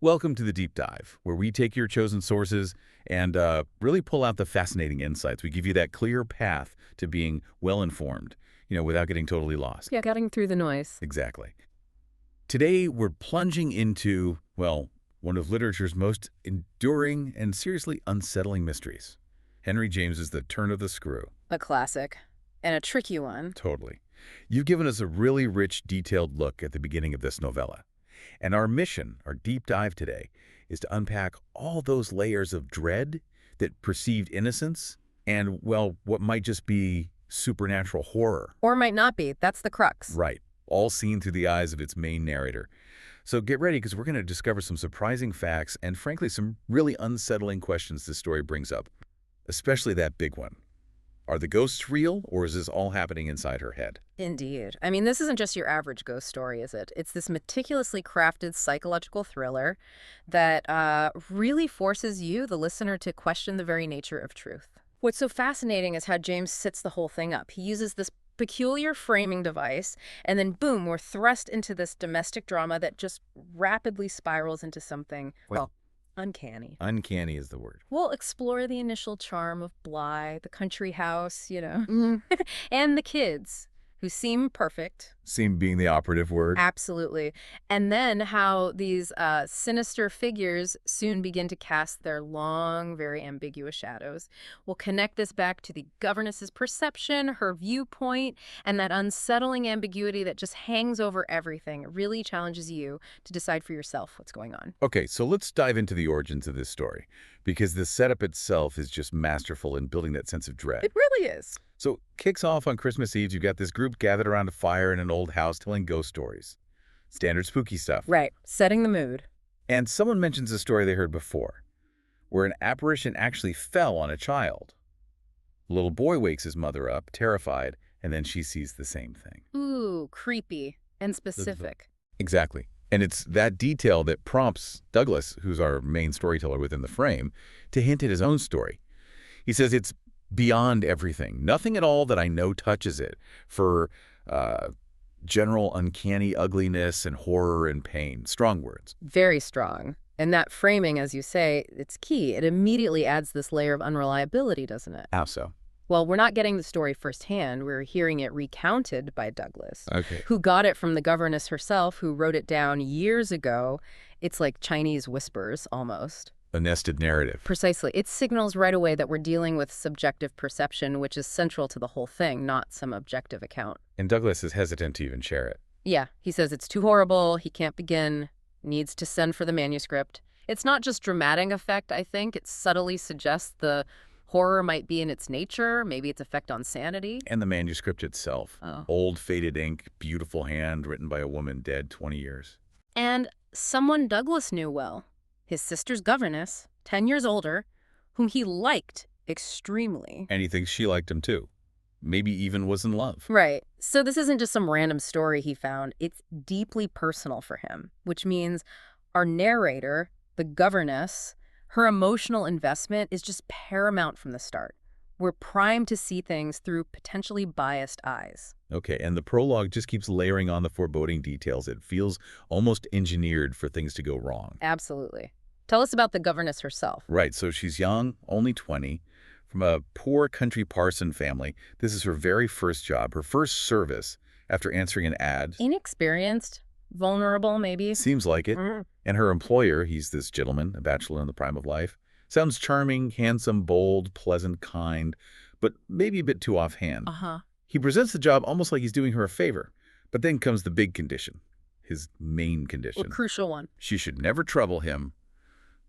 Welcome to the Deep Dive, where we take your chosen sources and really pull out the fascinating insights. We give you that clear path to being well-informed, without getting totally lost. Yeah, cutting through the noise. Exactly. Today, we're plunging into, well, one of literature's most enduring and seriously unsettling mysteries. Henry James's The Turn of the Screw. A classic. And a tricky one. Totally. You've given us a really rich, detailed look at the beginning of this novella. And our mission, our deep dive today, is to unpack all those layers of dread, that perceived innocence, and, well, what might just be supernatural horror. Or might not be. That's the crux. Right. All seen through the eyes of its main narrator. So get ready, because we're going to discover some surprising facts and, frankly, some really unsettling questions this story brings up. Especially that big one. Are the ghosts real, or is this all happening inside her head? Indeed. I mean, this isn't just your average ghost story, is it? It's this meticulously crafted psychological thriller that really forces you, the listener, to question the very nature of truth. What's so fascinating is how James sets the whole thing up. He uses this peculiar framing device, and then boom, we're thrust into this domestic drama that just rapidly spirals into something, well, uncanny. Uncanny is the word. We'll explore the initial charm of Bly, the country house, and the kids, who seem perfect. Seem being the operative word. Absolutely. And then how these sinister figures soon begin to cast their long, very ambiguous shadows. We'll connect this back to the governess's perception, her viewpoint, and that unsettling ambiguity that just hangs over everything. It really challenges you to decide for yourself what's going on. Okay, so let's dive into the origins of this story, because the setup itself is just masterful in building that sense of dread. It really is. So kicks off on Christmas Eve. You've got this group gathered around a fire in an old house telling ghost stories. Standard spooky stuff. Right. Setting the mood. And someone mentions a story they heard before, where an apparition actually fell on a child. The little boy wakes his mother up, terrified, and then she sees the same thing. Ooh, creepy and specific. Exactly. And it's that detail that prompts Douglas, who's our main storyteller within the frame, to hint at his own story. He says it's beyond everything. Nothing at all that I know touches it for general uncanny ugliness and horror and pain. Strong words. Very strong. And that framing, as you say, it's key. It immediately adds this layer of unreliability, doesn't it? How so? Well, we're not getting the story firsthand. We're hearing it recounted by Douglas, Okay. who got it from the governess herself, who wrote it down years ago. It's like Chinese whispers, almost. A nested narrative. Precisely. It signals right away that we're dealing with subjective perception, which is central to the whole thing, not some objective account. And Douglas is hesitant to even share it. Yeah, he says it's too horrible, he can't begin, needs to send for the manuscript. It's not just dramatic effect, I think. It subtly suggests the horror might be in its nature, maybe its effect on sanity. And the manuscript itself. Oh. Old faded ink, beautiful hand, written by a woman dead 20 years. And someone Douglas knew well. His sister's governess, 10 years older, whom he liked extremely. And he thinks she liked him too. Maybe even was in love. Right. So this isn't just some random story he found. It's deeply personal for him, which means our narrator, the governess, her emotional investment is just paramount from the start. We're primed to see things through potentially biased eyes. Okay, and the prologue just keeps layering on the foreboding details. It feels almost engineered for things to go wrong. Absolutely. Tell us about the governess herself. Right, so she's young, only 20, from a poor country parson family. This is her very first job, her first service after answering an ad. Inexperienced, vulnerable maybe. Seems like it. And her employer, he's this gentleman, a bachelor in the prime of life. Sounds charming, handsome, bold, pleasant, kind, but maybe a bit too offhand. He presents the job almost like he's doing her a favor. But then comes the big condition, his main condition. A crucial one. She should never trouble him,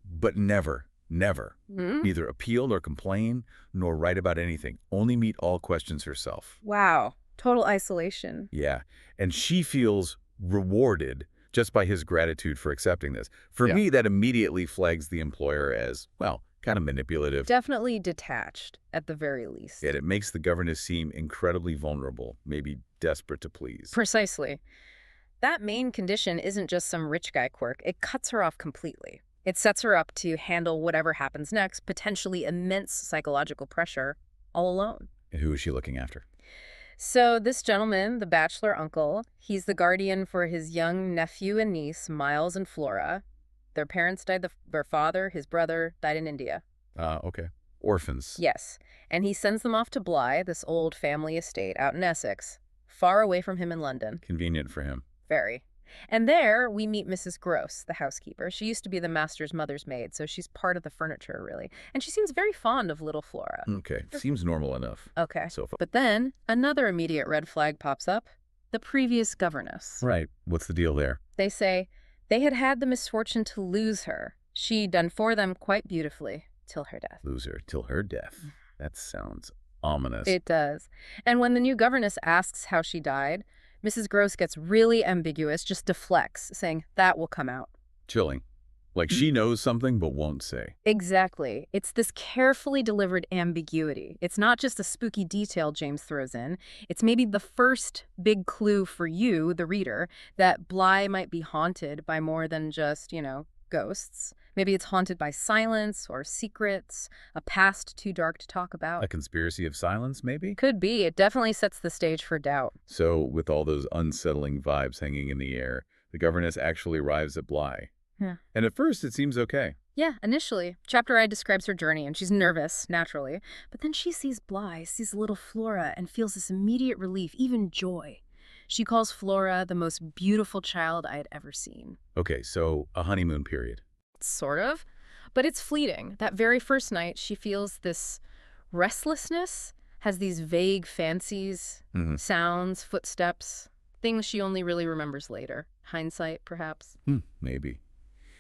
but never, neither appeal nor complain, nor write about anything. Only meet all questions herself. Wow. Total isolation. Yeah, and she feels rewarded just by his gratitude for accepting this. For me, that immediately flags the employer as, well, kind of manipulative. Definitely detached, at the very least. Yet it makes the governess seem incredibly vulnerable, maybe desperate to please. Precisely. That main condition isn't just some rich guy quirk. It cuts her off completely. It sets her up to handle whatever happens next, potentially immense psychological pressure, all alone. And who is she looking after? So this gentleman, the bachelor uncle, he's the guardian for his young nephew and niece, Miles and Flora. Their parents died, their father, his brother, died in India. Okay. Orphans. Yes. And he sends them off to Bly, this old family estate out in Essex, far away from him in London. Convenient for him. Very. And there we meet Mrs. Gross, the housekeeper. She used to be the master's mother's maid, so she's part of the furniture, really. And she seems very fond of little Flora. Okay. Seems normal enough. Okay. So far. But then another immediate red flag pops up. The previous governess. Right. What's the deal there? They say they had had the misfortune to lose her. She'd done for them quite beautifully, till her death. Lose her till her death. That sounds ominous. It does. And when the new governess asks how she died, Mrs. Gross gets really ambiguous, just deflects, saying, that will come out. Chilling. Like she knows something but won't say. Exactly. It's this carefully delivered ambiguity. It's not just a spooky detail James throws in. It's maybe the first big clue for you, the reader, that Bly might be haunted by more than just, ghosts. Maybe it's haunted by silence or secrets, a past too dark to talk about. A conspiracy of silence, maybe? Could be. It definitely sets the stage for doubt. So, with all those unsettling vibes hanging in the air, the governess actually arrives at Bly. Yeah. And at first, it seems okay. Yeah, initially. Chapter I describes her journey, and she's nervous, naturally. But then she sees Bly, sees little Flora, and feels this immediate relief, even joy. She calls Flora the most beautiful child I had ever seen. Okay, so a honeymoon period. Sort of. But it's fleeting. That very first night, she feels this restlessness, has these vague fancies, sounds, footsteps, things she only really remembers later. Hindsight, perhaps. Maybe.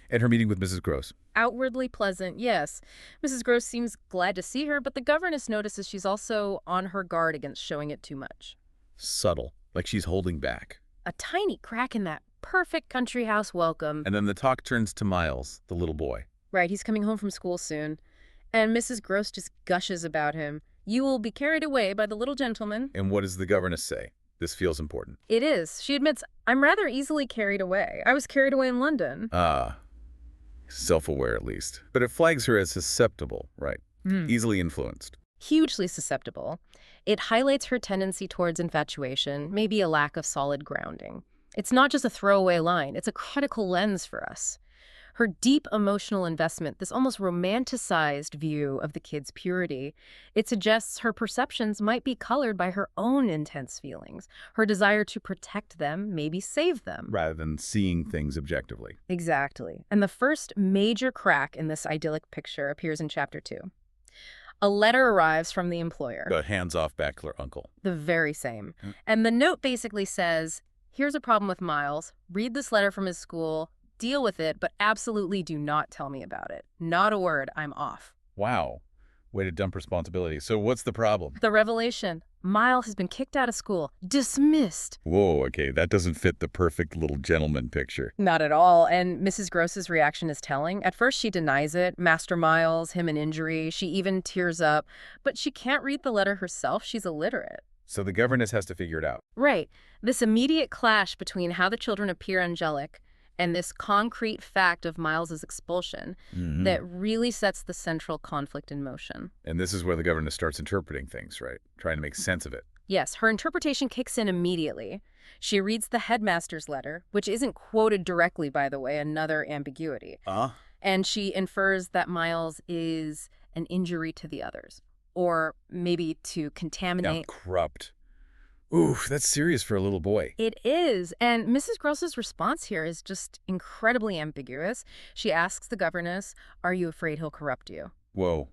And her meeting with Mrs. Gross. Outwardly pleasant, yes. Mrs. Gross seems glad to see her, but the governess notices she's also on her guard against showing it too much. Subtle, like she's holding back. A tiny crack in that perfect country house welcome. And then the talk turns to Miles, the little boy. Right, he's coming home from school soon. And Mrs. Gross just gushes about him. You will be carried away by the little gentleman. And what does the governess say? This feels important. It is. She admits, I'm rather easily carried away. I was carried away in London. Self-aware at least. But it flags her as susceptible, right? Easily influenced. Hugely susceptible. It highlights her tendency towards infatuation, maybe a lack of solid grounding. It's not just a throwaway line, it's a critical lens for us. Her deep emotional investment, this almost romanticized view of the kid's purity, it suggests her perceptions might be colored by her own intense feelings, her desire to protect them, maybe save them. Rather than seeing things objectively. Exactly. And the first major crack in this idyllic picture appears in Chapter 2. A letter arrives from the employer. The hands-off bachelor uncle. The very same. And the note basically says, here's a problem with Miles. Read this letter from his school. Deal with it, but absolutely do not tell me about it. Not a word. I'm off. Wow. Way to dump responsibility. So what's the problem? The revelation. Miles has been kicked out of school. Dismissed. Whoa, okay, that doesn't fit the perfect little gentleman picture. Not at all. And Mrs. Gross's reaction is telling. At first she denies it. Master Miles, him an injury. She even tears up. But she can't read the letter herself. She's illiterate. So the governess has to figure it out. Right. This immediate clash between how the children appear angelic and this concrete fact of Miles's expulsion that really sets the central conflict in motion. And this is where the governess starts interpreting things, right? Trying to make sense of it. Yes, her interpretation kicks in immediately. She reads the headmaster's letter, which isn't quoted directly, by the way, another ambiguity. And she infers that Miles is an injury to the others, or maybe to contaminate. Corrupt. Oof, that's serious for a little boy. It is. And Mrs. Gross's response here is just incredibly ambiguous. She asks the governess, are you afraid he'll corrupt you? Whoa.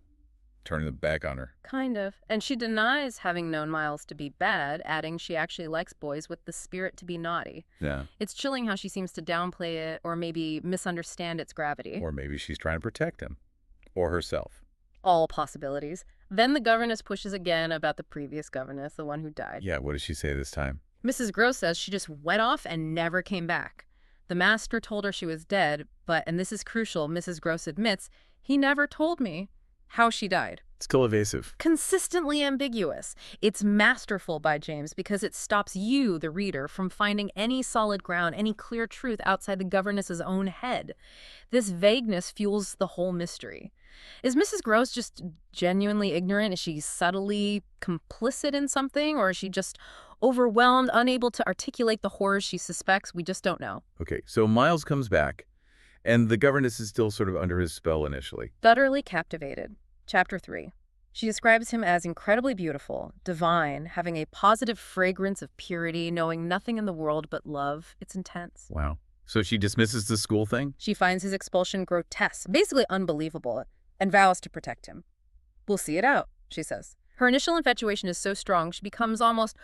Turning the back on her. Kind of. And she denies having known Miles to be bad, adding she actually likes boys with the spirit to be naughty. Yeah. It's chilling how she seems to downplay it or maybe misunderstand its gravity. Or maybe she's trying to protect him. Or herself. All possibilities. Then the governess pushes again about the previous governess, the one who died. Yeah, what does she say this time? Mrs. Gross says she just went off and never came back. The master told her she was dead, but, and this is crucial, Mrs. Gross admits, he never told me how she died. Still evasive. Consistently ambiguous. It's masterful by James because it stops you, the reader, from finding any solid ground, any clear truth outside the governess's own head. This vagueness fuels the whole mystery. Is Mrs. Gross just genuinely ignorant? Is she subtly complicit in something? Or is she just overwhelmed, unable to articulate the horrors she suspects? We just don't know. Okay, so Miles comes back, And the governess is still sort of under his spell initially. Utterly captivated. Chapter 3. She describes him as incredibly beautiful, divine, having a positive fragrance of purity, knowing nothing in the world but love. It's intense. Wow. So she dismisses the school thing? She finds his expulsion grotesque, basically unbelievable, and vows to protect him. We'll see it out, she says. Her initial infatuation is so strong, she becomes almost,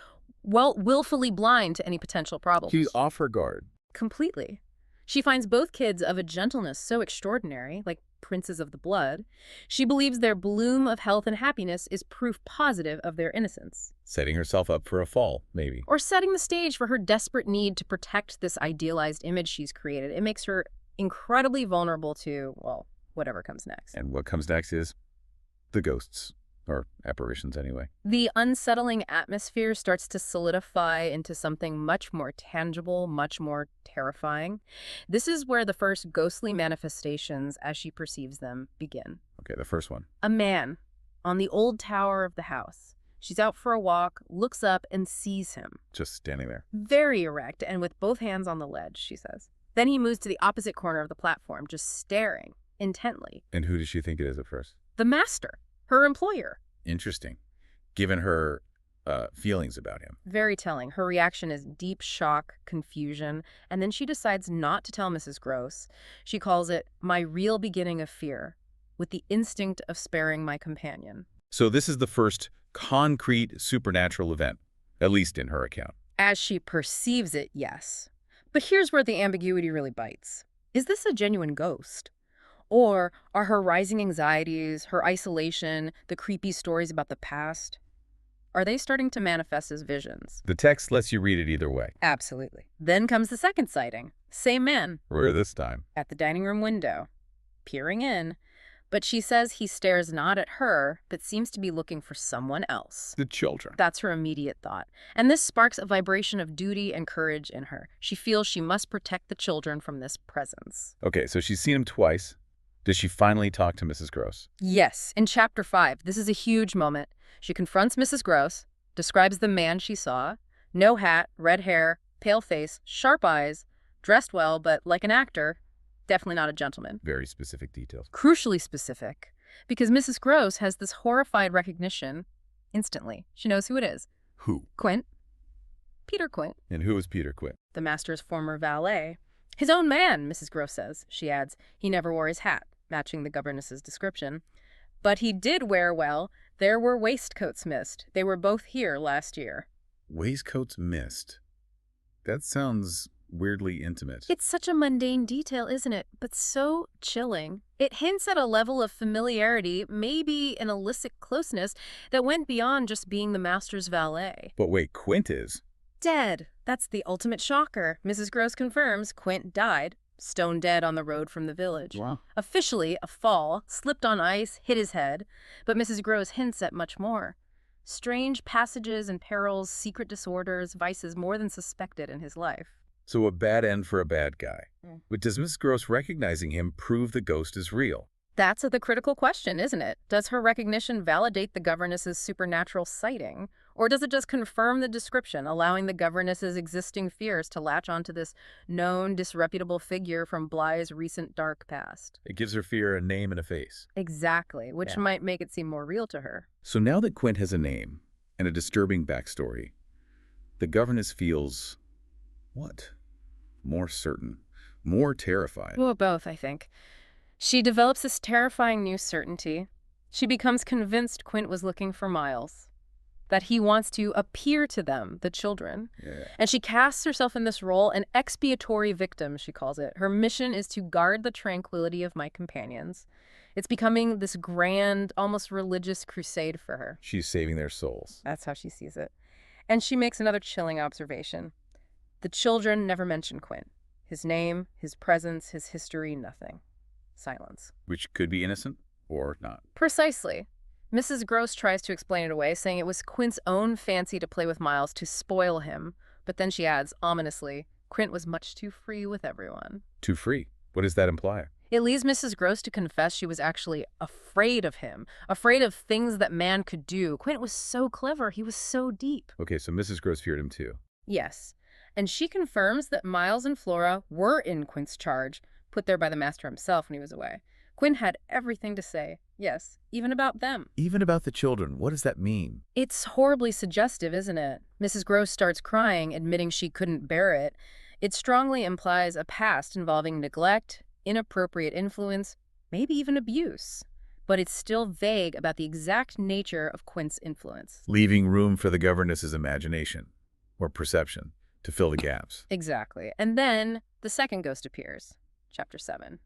willfully blind to any potential problems. She's off her guard. Completely. She finds both kids of a gentleness so extraordinary, like princes of the blood. She believes their bloom of health and happiness is proof positive of their innocence. Setting herself up for a fall, maybe. Or setting the stage for her desperate need to protect this idealized image she's created. It makes her incredibly vulnerable to, well, whatever comes next. And what comes next is the ghosts. Or apparitions, anyway. The unsettling atmosphere starts to solidify into something much more tangible, much more terrifying. This is where the first ghostly manifestations, as she perceives them, begin. Okay, the first one. A man on the old tower of the house. She's out for a walk, looks up, and sees him. Just standing there. Very erect and with both hands on the ledge, she says. Then he moves to the opposite corner of the platform, just staring intently. And who does she think it is at first? The master. Her employer. Interesting. Given her feelings about him. Very telling. Her reaction is deep shock, confusion, and then she decides not to tell Mrs. Gross. She calls it my real beginning of fear, with the instinct of sparing my companion. So this is the first concrete supernatural event, at least in her account. As she perceives it, yes. But here's where the ambiguity really bites. Is this a genuine ghost? Or are her rising anxieties, her isolation, the creepy stories about the past, are they starting to manifest as visions? The text lets you read it either way. Absolutely. Then comes the second sighting. Same man. Where this time? At the dining room window, peering in. But she says he stares not at her, but seems to be looking for someone else. The children. That's her immediate thought. And this sparks a vibration of duty and courage in her. She feels she must protect the children from this presence. Okay, so she's seen him twice. Does she finally talk to Mrs. Gross? Yes. In Chapter 5, this is a huge moment. She confronts Mrs. Gross, describes the man she saw. No hat, red hair, pale face, sharp eyes, dressed well, but like an actor, definitely not a gentleman. Very specific details. Crucially specific, because Mrs. Gross has this horrified recognition instantly. She knows who it is. Who? Quint. Peter Quint. And who is Peter Quint? The master's former valet. His own man, Mrs. Gross says. She adds, he never wore his hat, matching the governess's description. But he did wear well. There were waistcoats missed. They were both here last year. Waistcoats missed. That sounds weirdly intimate. It's such a mundane detail, isn't it? But so chilling. It hints at a level of familiarity, maybe an illicit closeness, that went beyond just being the master's valet. But wait, Quint is? Dead. That's the ultimate shocker. Mrs. Gross confirms Quint died, stone dead on the road from the village. Wow. Officially, a fall, slipped on ice, hit his head, but Mrs. Gross hints at much more. Strange passages and perils, secret disorders, vices more than suspected in his life. So a bad end for a bad guy. But does Mrs. Gross recognizing him prove the ghost is real? That's the critical question, isn't it? Does her recognition validate the governess's supernatural sighting? Or does it just confirm the description, allowing the governess's existing fears to latch onto this known, disreputable figure from Bly's recent dark past? It gives her fear a name and a face. Exactly, which might make it seem more real to her. So now that Quint has a name and a disturbing backstory, the governess feels, what? More certain, more terrified. Well, both, I think. She develops this terrifying new certainty. She becomes convinced Quint was looking for Miles, that he wants to appear to them, the children. Yeah. And she casts herself in this role, an expiatory victim, she calls it. Her mission is to guard the tranquility of my companions. It's becoming this grand, almost religious crusade for her. She's saving their souls. That's how she sees it. And she makes another chilling observation. The children never mention Quint. His name, his presence, his history, nothing. Silence. Which could be innocent or not. Precisely. Mrs. Gross tries to explain it away, saying it was Quint's own fancy to play with Miles to spoil him. But then she adds, ominously, Quint was much too free with everyone. Too free. What does that imply? It leads Mrs. Gross to confess she was actually afraid of him, afraid of things that man could do. Quint was so clever. He was so deep. Okay, so Mrs. Gross feared him too. Yes. And she confirms that Miles and Flora were in Quint's charge, put there by the master himself when he was away. Quinn had everything to say, yes, even about them. Even about the children, what does that mean? It's horribly suggestive, isn't it? Mrs. Gross starts crying, admitting she couldn't bear it. It strongly implies a past involving neglect, inappropriate influence, maybe even abuse. But it's still vague about the exact nature of Quint's influence. Leaving room for the governess's imagination, or perception, to fill the gaps. Exactly. And then the second ghost appears. Chapter 7.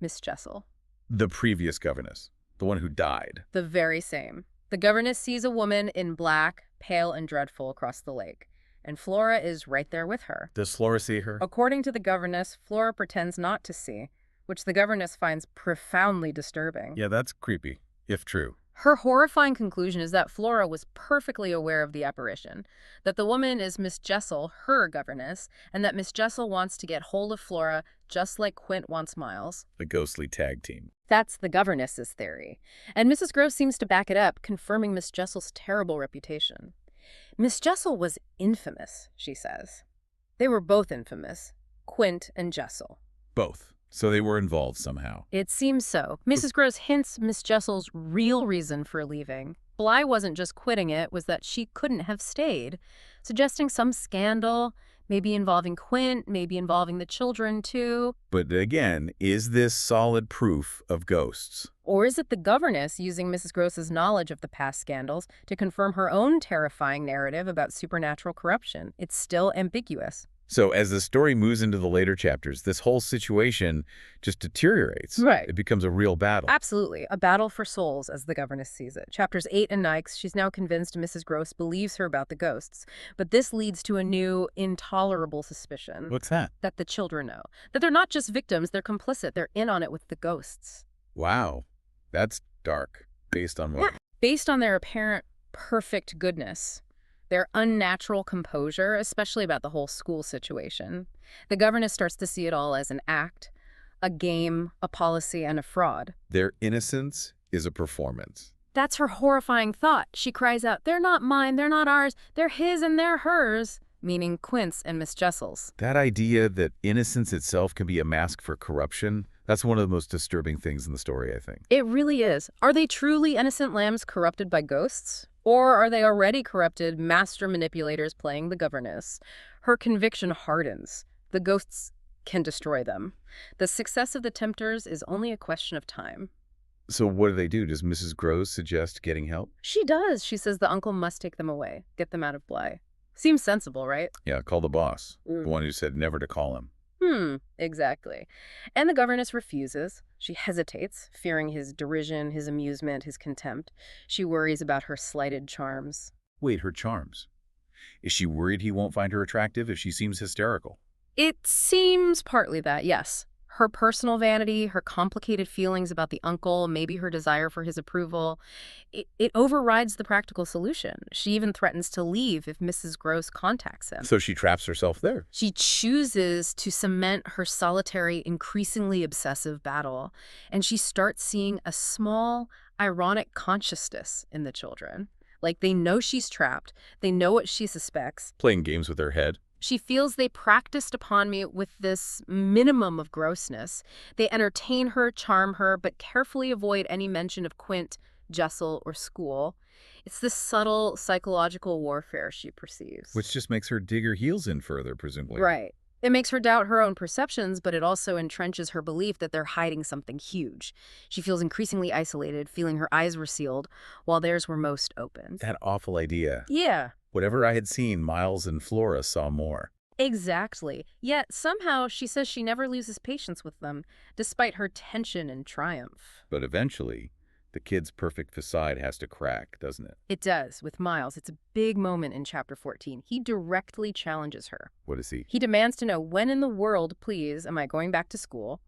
Miss Jessel. The previous governess, the one who died. The very same. The governess sees a woman in black, pale and dreadful across the lake, and Flora is right there with her. Does Flora see her? According to the governess, Flora pretends not to see, which the governess finds profoundly disturbing. Yeah, that's creepy, if true. Her horrifying conclusion is that Flora was perfectly aware of the apparition, that the woman is Miss Jessel, her governess, and that Miss Jessel wants to get hold of Flora just like Quint wants Miles. The ghostly tag team. That's the governess's theory. And Mrs. Gross seems to back it up, confirming Miss Jessel's terrible reputation. Miss Jessel was infamous, she says. They were both infamous, Quint and Jessel. Both. So they were involved somehow. It seems so. Mrs. Gross hints Miss Jessel's real reason for leaving. Bly wasn't just quitting it, was that she couldn't have stayed, suggesting some scandal, maybe involving Quint, maybe involving the children too. But again, is this solid proof of ghosts? Or is it the governess using Mrs. Gross's knowledge of the past scandals to confirm her own terrifying narrative about supernatural corruption? It's still ambiguous. So as the story moves into the later chapters, this whole situation just deteriorates. Right. It becomes a real battle. Absolutely. A battle for souls, as the governess sees it. Chapters 8 and 9, she's now convinced Mrs. Gross believes her about the ghosts. But this leads to a new, intolerable suspicion. What's that? That the children know. That they're not just victims, they're complicit. They're in on it with the ghosts. Wow. That's dark. Based on what? Yeah. Based on their apparent perfect goodness. Their unnatural composure, especially about the whole school situation. The governess starts to see it all as an act, a game, a policy, and a fraud. Their innocence is a performance. That's her horrifying thought. She cries out, "They're not mine, they're not ours, they're his and they're hers," meaning Quint's and Miss Jessel's. That idea that innocence itself can be a mask for corruption, that's one of the most disturbing things in the story, I think. It really is. Are they truly innocent lambs corrupted by ghosts? Or are they already corrupted master manipulators playing the governess? Her conviction hardens. The ghosts can destroy them. The success of the tempters is only a question of time. So what do? Does Mrs. Gross suggest getting help? She does. She says the uncle must take them away, get them out of Bly. Seems sensible, right? Yeah, call the boss. The one who said never to call him. Exactly. And the governess refuses. She hesitates, fearing his derision, his amusement, his contempt. She worries about her slighted charms. Wait, her charms? Is she worried he won't find her attractive if she seems hysterical? It seems partly that, yes. Her personal vanity, her complicated feelings about the uncle, maybe her desire for his approval, it overrides the practical solution. She even threatens to leave if Mrs. Gross contacts him. So she traps herself there. She chooses to cement her solitary, increasingly obsessive battle, and she starts seeing a small, ironic consciousness in the children. Like they know she's trapped, they know what she suspects. Playing games with her head. She feels they practiced upon me with this minimum of grossness. They entertain her, charm her, but carefully avoid any mention of Quint, Jessel, or school. It's this subtle psychological warfare she perceives. Which just makes her dig her heels in further, presumably. Right. It makes her doubt her own perceptions, but it also entrenches her belief that they're hiding something huge. She feels increasingly isolated, feeling her eyes were sealed, while theirs were most open. That awful idea. Yeah. Whatever I had seen, Miles and Flora saw more. Exactly. Yet somehow she says she never loses patience with them, despite her tension and triumph. But eventually, the kid's perfect facade has to crack, doesn't it? It does, with Miles. It's a big moment in Chapter 14. He directly challenges her. What is he? He demands to know, when in the world, please, am I going back to school?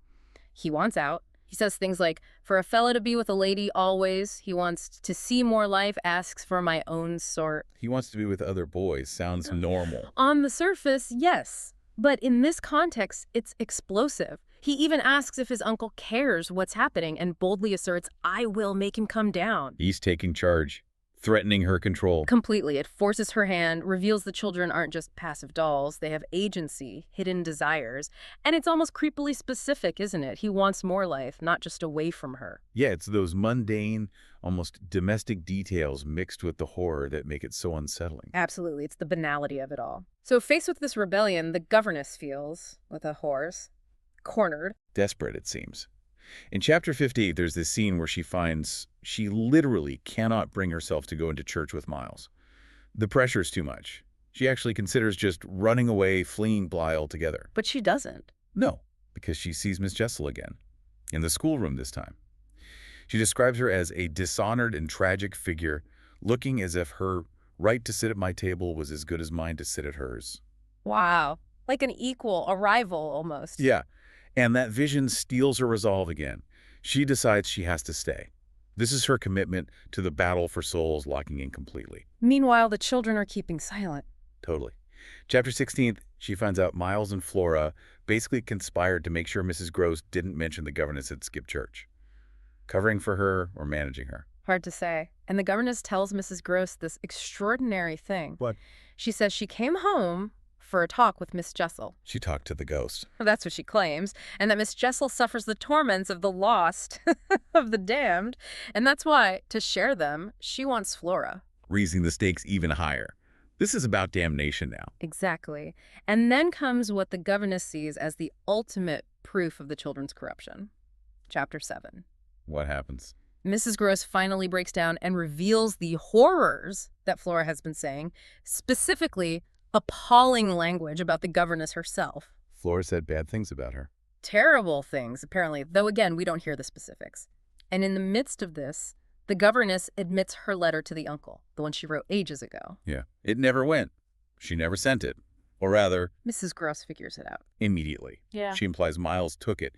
He wants out. He says things like, for a fella to be with a lady always, he wants to see more life, asks for my own sort. He wants to be with other boys. Sounds normal. On the surface, yes. But in this context, it's explosive. He even asks if his uncle cares what's happening and boldly asserts, I will make him come down. He's taking charge. threatening her control. Completely. It forces her hand, reveals the children aren't just passive dolls. They have agency, hidden desires. And it's almost creepily specific, isn't it? He wants more life, not just away from her. Yeah, it's those mundane, almost domestic details mixed with the horror that make it so unsettling. Absolutely. It's the banality of it all. So faced with this rebellion, the governess feels, with a horse, cornered. Desperate, it seems. In chapter 58, there's this scene where she finds she literally cannot bring herself to go into church with Miles. The pressure's too much. She actually considers just running away, fleeing Bly altogether. But she doesn't. No, because she sees Miss Jessel again, in the schoolroom this time. She describes her as a dishonored and tragic figure, looking as if her right to sit at my table was as good as mine to sit at hers. Wow. Like an equal, a rival almost. Yeah, and that vision steals her resolve again. She decides she has to stay. This is her commitment to the battle for souls locking in completely. Meanwhile, the children are keeping silent. Totally. Chapter 16, she finds out Miles and Flora basically conspired to make sure Mrs. Gross didn't mention the governess had skipped church. Covering for her or managing her. Hard to say. And the governess tells Mrs. Gross this extraordinary thing. What? She says she came home for a talk with Miss Jessel. She talked to the ghost. That's what she claims. And that Miss Jessel suffers the torments of the lost, of the damned. And that's why, to share them, she wants Flora. Raising the stakes even higher. This is about damnation now. Exactly. And then comes what the governess sees as the ultimate proof of the children's corruption. Chapter 7. What happens? Mrs. Gross finally breaks down and reveals the horrors that Flora has been saying, specifically appalling language about the governess herself. Flora said bad things about her. Terrible things, apparently, though again, we don't hear the specifics. And in the midst of this, the governess admits her letter to the uncle, the one she wrote ages ago. Yeah. It never went. She never sent it. Or rather, Mrs. Gross figures it out. immediately. Yeah. She implies Miles took it.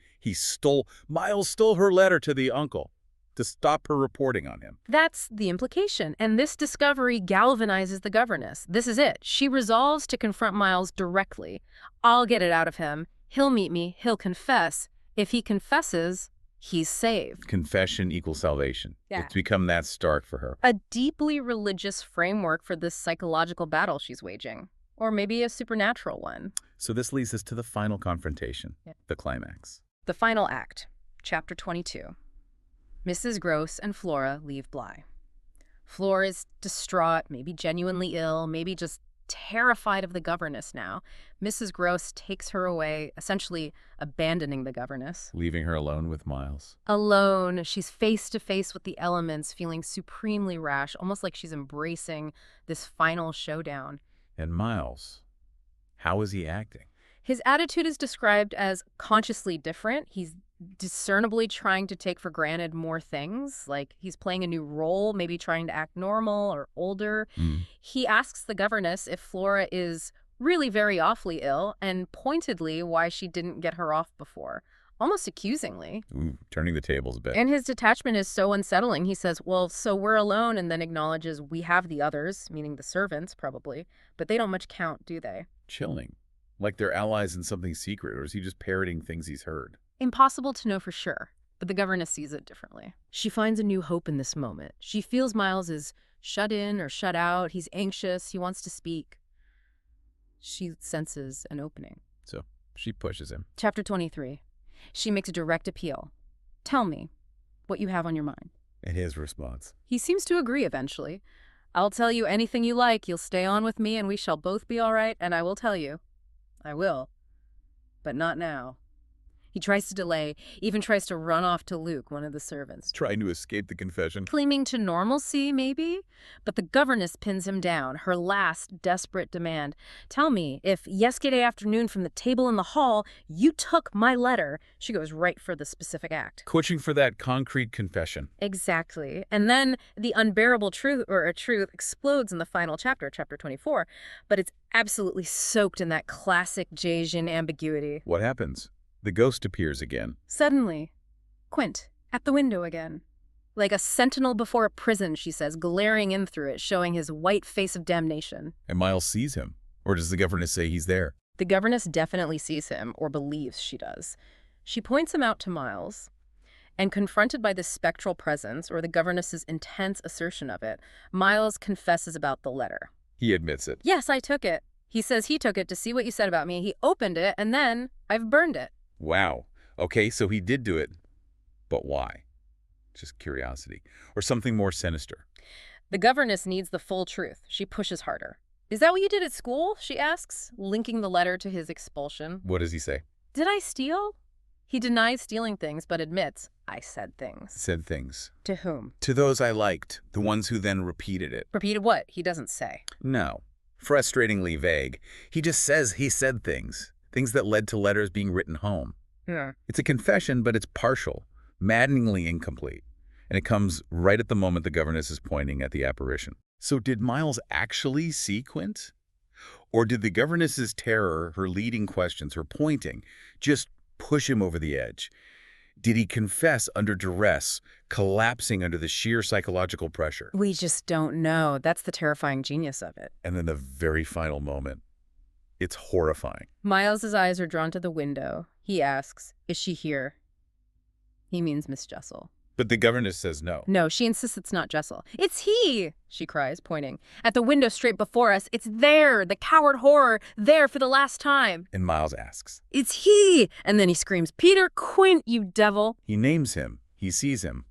Miles stole her letter to the uncle to stop her reporting on him. That's the implication. And this discovery galvanizes the governess. This is it. She resolves to confront Miles directly. I'll get it out of him. He'll meet me. He'll confess. If he confesses, he's saved. Confession equals salvation. Yeah. It's become that stark for her. A deeply religious framework for this psychological battle she's waging. Or maybe a supernatural one. So this leads us to the final confrontation, Yeah. the climax. The final act, chapter 22. Mrs. Gross and Flora leave Bly. Flora is distraught, maybe genuinely ill, maybe just terrified of the governess now. Mrs. Gross takes her away, essentially abandoning the governess. Leaving her alone with Miles. Alone, she's face to face with the elements, feeling supremely rash, almost like she's embracing this final showdown. And Miles, how is he acting? His attitude is described as consciously different. He's discernibly trying to take for granted more things, like he's playing a new role, maybe trying to act normal or older. He asks the governess if Flora is really very awfully ill and pointedly why she didn't get her off before, almost accusingly. Ooh, turning the tables a bit. And his detachment is so unsettling. He says, well, so we're alone, and then acknowledges we have the others, meaning the servants probably, but they don't much count, do they? Chilling. Like they're allies in something secret, or is he just parroting things he's heard? Impossible to know for sure, but the governess sees it differently. She finds a new hope in this moment. She feels Miles is shut in or shut out. He's anxious. He wants to speak. She senses an opening. So she pushes him. Chapter 23. She makes a direct appeal. Tell me what you have on your mind. And his response. He seems to agree eventually. I'll tell you anything you like. You'll stay on with me and we shall both be all right, and I will tell you. I will. But not now. He tries to delay, even tries to run off to Luke, one of the servants. Trying to escape the confession. Claiming to normalcy, maybe? But the governess pins him down, her last desperate demand. Tell me, if yesterday afternoon from the table in the hall, you took my letter. She goes right for the specific act. Coaching for that concrete confession. Exactly. And then the unbearable truth explodes in the final chapter, chapter 24. But it's absolutely soaked in that classic Jasian ambiguity. What happens? The ghost appears again. Suddenly, Quint, at the window again. Like a sentinel before a prison, she says, glaring in through it, showing his white face of damnation. And Miles sees him. Or does the governess say he's there? The governess definitely sees him, or believes she does. She points him out to Miles. And confronted by this spectral presence, or the governess's intense assertion of it, Miles confesses about the letter. He admits it. Yes, I took it. He says he took it to see what you said about me. He opened it, and then I've burned it. Wow. Okay, so he did do it. But why? Just curiosity. Or something more sinister. The governess needs the full truth. She pushes harder. Is that what you did at school? She asks, linking the letter to his expulsion. What does he say? Did I steal? He denies stealing things, but admits, I said things. Said things. To whom? To those I liked, the ones who then repeated it. Repeated what? He doesn't say. No. Frustratingly vague. He just says he said things. Things that led to letters being written home. Yeah. It's a confession, but it's partial, maddeningly incomplete. And it comes right at the moment the governess is pointing at the apparition. So did Miles actually see Quint? Or did the governess's terror, her leading questions, her pointing, just push him over the edge? Did he confess under duress, collapsing under the sheer psychological pressure? We just don't know. That's the terrifying genius of it. And then the very final moment. It's horrifying. Miles's eyes are drawn to the window. He asks, is she here? He means Miss Jessel. But the governess says no. No, she insists it's not Jessel. It's he, she cries, pointing. At the window straight before us. It's there, the coward horror, there for the last time. And Miles asks. It's he! And then he screams, Peter Quint, you devil! He names him. He sees him.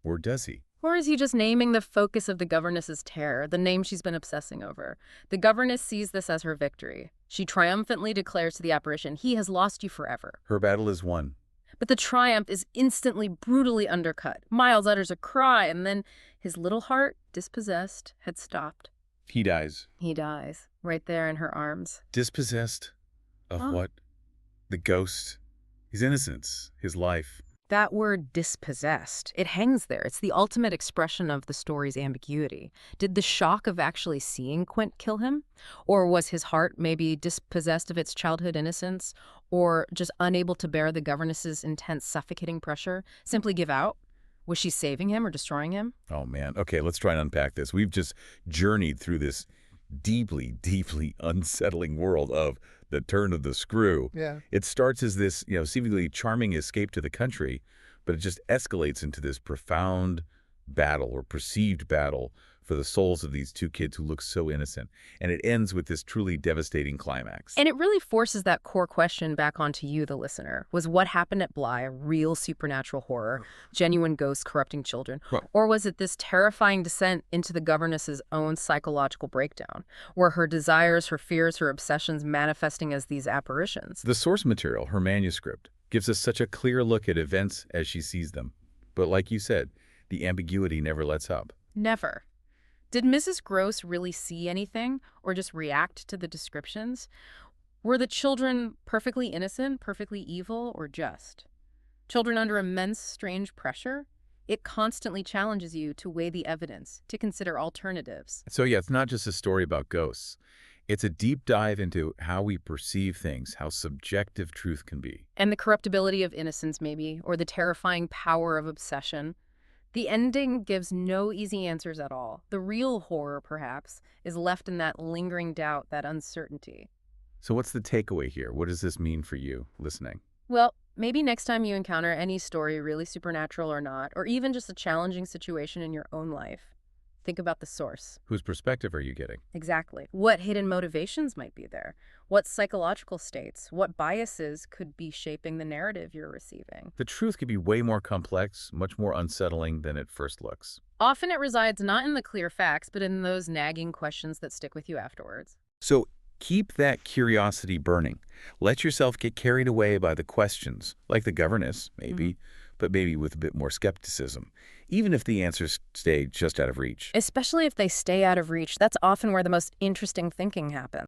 Or does he? Or is he just naming the focus of the governess's terror, the name she's been obsessing over? The governess sees this as her victory. She triumphantly declares to the apparition, he has lost you forever. Her battle is won. But the triumph is instantly, brutally undercut. Miles utters a cry, and then his little heart, dispossessed, had stopped. He dies. He dies, right there in her arms. Dispossessed of what? The ghost. His innocence. His life. That word, dispossessed, it hangs there. It's the ultimate expression of the story's ambiguity. Did the shock of actually seeing Quint kill him? Or was his heart maybe dispossessed of its childhood innocence? Or just unable to bear the governess's intense, suffocating pressure? Simply give out? Was she saving him or destroying him? Oh, man. Okay, let's try and unpack this. We've just journeyed through this deeply, deeply unsettling world of the turn of the screw. Yeah. It starts as this, seemingly charming escape to the country, but it just escalates into this profound battle or perceived battle for the souls of these two kids who look so innocent. And it ends with this truly devastating climax. And it really forces that core question back onto you, the listener. Was what happened at Bly a real supernatural horror, genuine ghosts corrupting children? Or was it this terrifying descent into the governess's own psychological breakdown? Were her desires, her fears, her obsessions manifesting as these apparitions? The source material, her manuscript, gives us such a clear look at events as she sees them. But like you said, the ambiguity never lets up. Never. Did Mrs. Gross really see anything or just react to the descriptions? Were the children perfectly innocent, perfectly evil, or just? Children under immense, strange pressure? It constantly challenges you to weigh the evidence, to consider alternatives. So yeah, it's not just a story about ghosts. It's a deep dive into how we perceive things, how subjective truth can be. And the corruptibility of innocence, maybe, or the terrifying power of obsession. The ending gives no easy answers at all. The real horror, perhaps, is left in that lingering doubt, that uncertainty. So what's the takeaway here? What does this mean for you listening? Well, maybe next time you encounter any story, really supernatural or not, or even just a challenging situation in your own life, think about the source. Whose perspective are you getting? Exactly. What hidden motivations might be there? What psychological states, what biases could be shaping the narrative you're receiving? The truth could be way more complex, much more unsettling than it first looks. Often it resides not in the clear facts, but in those nagging questions that stick with you afterwards. So keep that curiosity burning. Let yourself get carried away by the questions, like the governess, maybe, but maybe with a bit more skepticism, even if the answers stay just out of reach. Especially if they stay out of reach, that's often where the most interesting thinking happens.